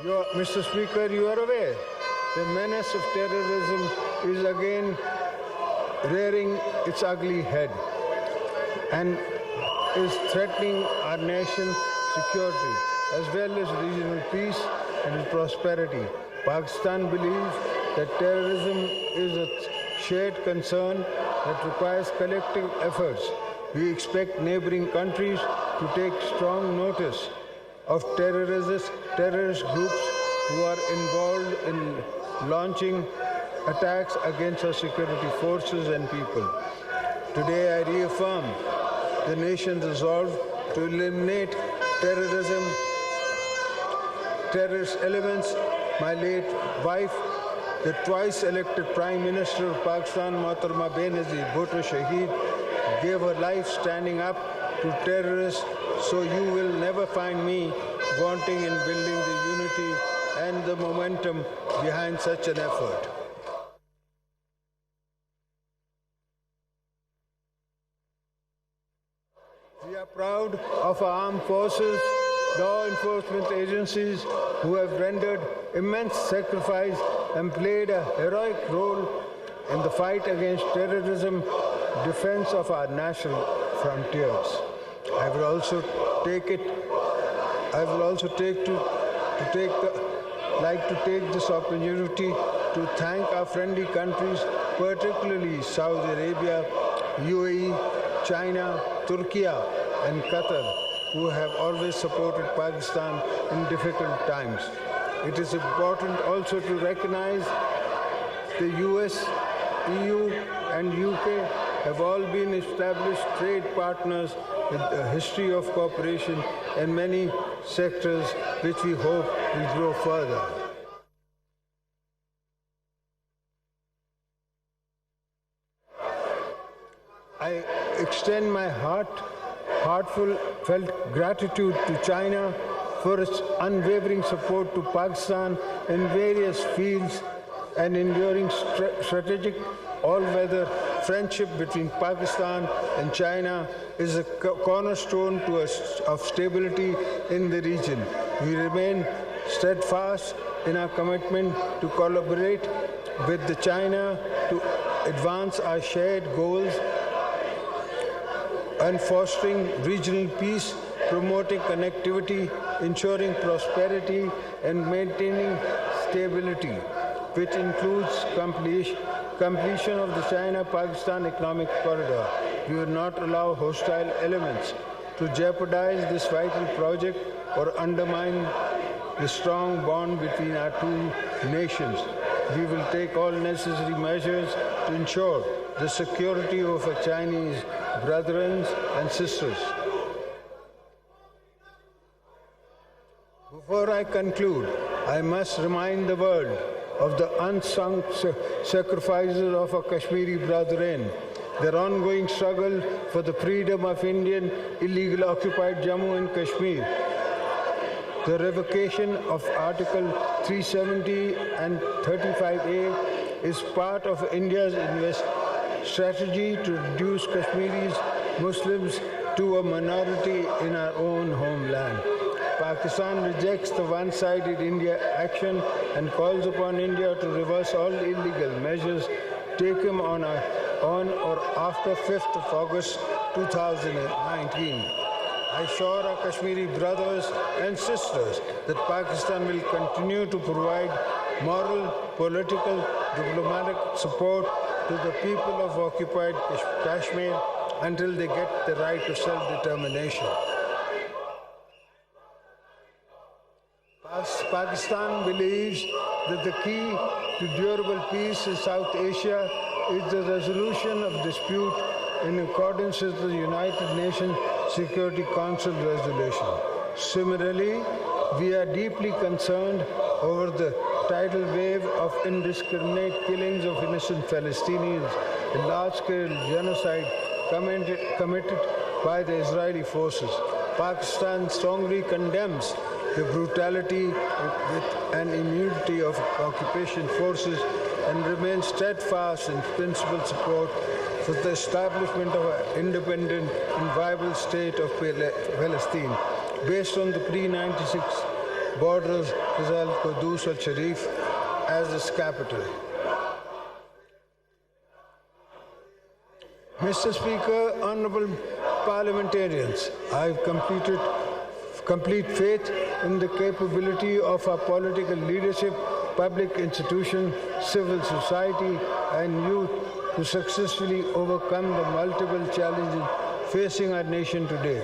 Mr. Speaker, you are aware the menace of terrorism is again rearing its ugly head and is threatening our nation's security as well as regional peace and prosperity. Pakistan believes that terrorism is a shared concern that requires collective efforts. We expect neighboring countries to take strong notice of terrorist groups who are involved in launching attacks against our security forces and people. Today I reaffirm the nation's resolve to eliminate terrorist elements. My late wife, the twice elected Prime Minister of Pakistan, Mohtarama Benazir Bhutto Shaheed, gave her life standing up to terrorists, so you will never find me wanting in building the unity and the momentum behind such an effort. We are proud of our armed forces, law enforcement agencies who have rendered immense sacrifice and played a heroic role in the fight against terrorism, defense of our national frontiers. I will also take this opportunity to thank our friendly countries, particularly Saudi Arabia, UAE, China, Turkey, and Qatar, who have always supported Pakistan in difficult times. It is important also to recognize the US, EU, and UK have all been established trade partners with a history of cooperation in many sectors, which we hope will grow further. I extend my heartfelt gratitude to China for its unwavering support to Pakistan in various fields and enduring strategic all-weather friendship between Pakistan and China is a cornerstone of stability in the region. We remain steadfast in our commitment to collaborate with China to advance our shared goals and fostering regional peace, promoting connectivity, ensuring prosperity, and maintaining stability, which includes completion of the China-Pakistan Economic Corridor. We will not allow hostile elements to jeopardize this vital project or undermine the strong bond between our two nations. We will take all necessary measures to ensure the security of our Chinese brethren and sisters. Before I conclude, I must remind the world of the unsung sacrifices of our Kashmiri brethren, their ongoing struggle for the freedom of Indian illegally occupied Jammu and Kashmir. The revocation of Article 370 and 35A is part of India's strategy to reduce Kashmiris Muslims to a minority in our own homeland. Pakistan rejects the one-sided India action and calls upon India to reverse all illegal measures taken on or after 5th of August 2019. I assure our Kashmiri brothers and sisters that Pakistan will continue to provide moral, political, diplomatic support to the people of occupied Kashmir until they get the right of self-determination. Pakistan believes that the key to durable peace in South Asia is the resolution of dispute in accordance with the United Nations Security Council resolution. Similarly, we are deeply concerned over the tidal wave of indiscriminate killings of innocent Palestinians, a large-scale genocide committed by the Israeli forces. Pakistan strongly condemns the brutality and impunity of occupation forces and remains steadfast in principled support for the establishment of an independent and viable state of Palestine based on the pre-1996 borders is Al-Qudus al-Sharif as its capital. Mr. Speaker, honorable parliamentarians, I have complete faith in the capability of our political leadership, public institutions, civil society, and youth to successfully overcome the multiple challenges facing our nation today.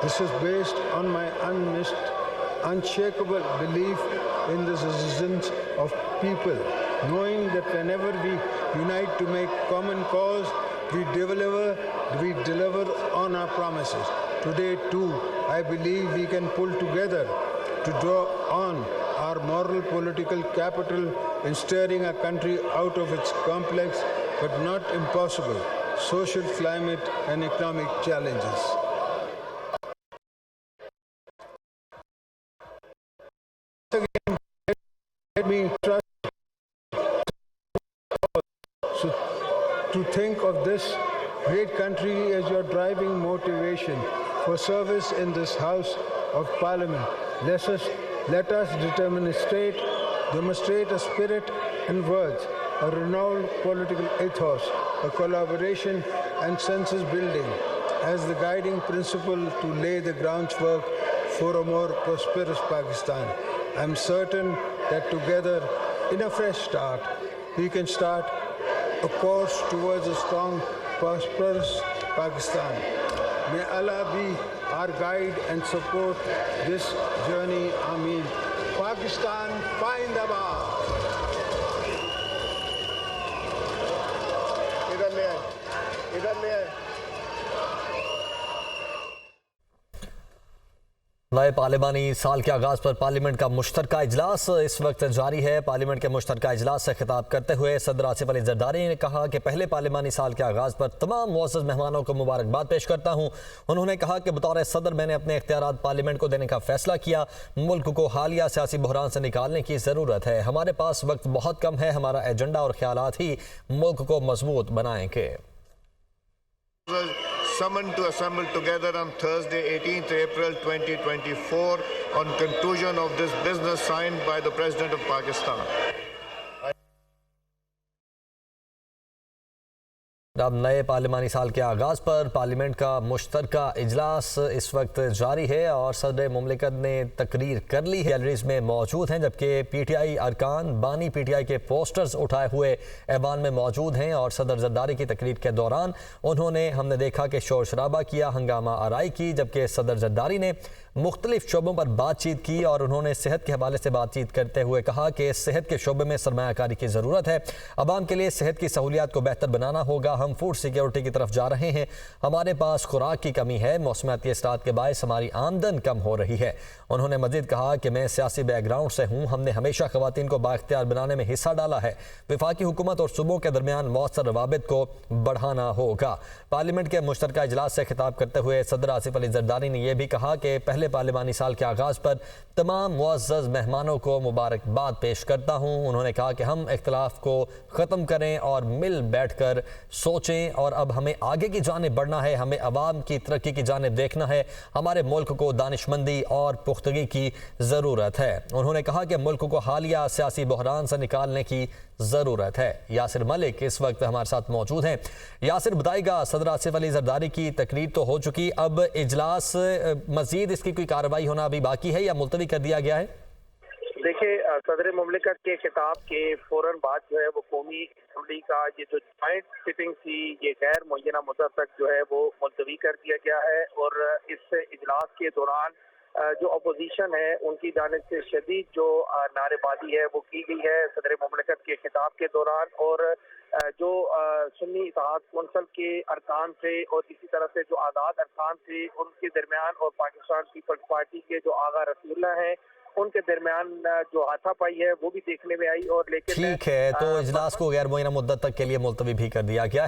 This is based on my unshakable belief in the resilience of people, knowing that whenever we unite to make common cause, we deliver on our promises. Today too, I believe we can pull together to draw on our moral political capital in steering our country out of its complex but not impossible social, climate and economic challenges. Again, let me trust to think of this great country as your driving motivation for service in this House of Parliament. Let us demonstrate a spirit and words, a renowned political ethos, a collaboration and census building as the guiding principle to lay the groundwork for a more prosperous Pakistan. I am certain that together, in a fresh start, we can start a course towards a strong, prosperous Pakistan. May Allah be our guide and support this journey. Ameen. Pakistan, Zindabad. इधर ले आए। नए पार्लिमानी साल के आगाज़ पर parliament का मुश्तरका इजलास इस वक्त जारी है। पार्लियामेंट के मुश्तरका इजलास से खिताब करते हुए सदर आसिफ अली जरदारी ने कहा कि पहले पार्लिमानी साल के आगाज़ पर तमाम मुअज़्ज़ज़ मेहमानों को मुबारकबाद पेश करता हूँ। उन्होंने कहा कि बतौर सदर मैंने अपने इख्तियारात पार्लियामेंट को देने का फैसला किया। मुल्क को हालिया सियासी बहरान से निकालने की ज़रूरत है। हमारे पास वक्त बहुत कम है। हमारा एजेंडा और ख्यालात ही मुल्क को मजबूत बनाएंगे। Summoned to assemble together on Thursday, 18th April 2024 on conclusion of this business signed by the President of Pakistan. अब नए पार्लिमानी साल के आगाज़ पर पार्लियामेंट का मुश्तरका इजलास इस वक्त जारी है और सदर मुमलिकत ने तकरीर कर ली है। गैलरीज में मौजूद हैं, जबकि पीटीआई अरकान बानी पीटीआई के पोस्टर्स उठाए हुए ऐवान में मौजूद हैं और सदर जरदारी की तकरीर के दौरान हमने देखा कि शोर शराबा किया, हंगामा आराई की, जबकि सदर जरदारी ने मुख्तलिफ शोबों पर बातचीत की और उन्होंने सेहत के हवाले से बातचीत करते हुए कहा कि सेहत के शोबे में सरमायाकारी की ज़रूरत है। अवाम के लिए सेहत की सहूलियात को बेहतर बनाना होगा। हम फूड सिक्योरिटी की तरफ जा रहे हैं। हमारे पास खुराक की कमी है। मौसमियाती असरात के बायस हमारी आमदन कम हो रही है। उन्होंने मज़ीद कहा कि मैं सियासी बैकग्राउंड से हूँ। हमने हमेशा ख़वातीन को बाइख्तियार बनाने में हिस्सा डाला है। वफाकी हुकूमत और सूबों के दरमियान मौसर रवाबित को बढ़ाना होगा। पार्लियामेंट के मुश्तरका इजलास से खिताब करते हुए सदर आसिफ अली जरदारी ने यह भी कहा कि पहले पार्लिमानी साल के आगाज़ पर तमाम मुअज़्ज़ज़ मेहमानों को मुबारकबाद पेश करता हूँ। उन्होंने कहा कि हम इख्तिलाफ को ख़त्म करें और मिल बैठ कर सोचें और अब हमें आगे की जानिब बढ़ना है। हमें अवाम की तरक्की की जानिब देखना है। हमारे मुल्क को दानिशमंदी और पुख्तगी की ज़रूरत है। उन्होंने कहा कि मुल्क को हालिया सियासी बहरान से निकालने की ज़रूरत है। यासिर मलिक इस वक्त हमारे साथ मौजूद हैं। यासिर, बताइएगा, सदर आसिफ अली जरदारी की तकरीर तो हो चुकी, अब इजलास मज़ीद इसकी कोई कार्रवाई होना अभी बाकी है या मुलतवी कर दिया गया है? देखिए, सदर मुमलिकत के खिताब के फौरन बाद जो है वो कौमी असम्बली का ये जो जॉइंट सिटिंग थी ये गैर मुअय्यना मुद्दत तक जो है वो मुलतवी कर दिया गया है और इस इजलास के दौरान जो अपोजिशन है उनकी जानिब से शदीद जो नारेबाजी है वो की गई है सदर मुमलिकत के खिताब के दौरान। और जो सुन्नी इत्तेहाद कौंसिल के अरकान थे और इसी तरह से जो आज़ाद अरकान थे उनके दरमियान और पाकिस्तान पीपल्स पार्टी के जो आगा रसूलुल्लाह हैं उनके दरमियान जो हाथापाई है वो भी देखने में आई। और लेकिन ठीक है, तो इजलास को गैर मुअय्यना मुद्दत तक के लिए मुलतवी भी कर दिया गया है।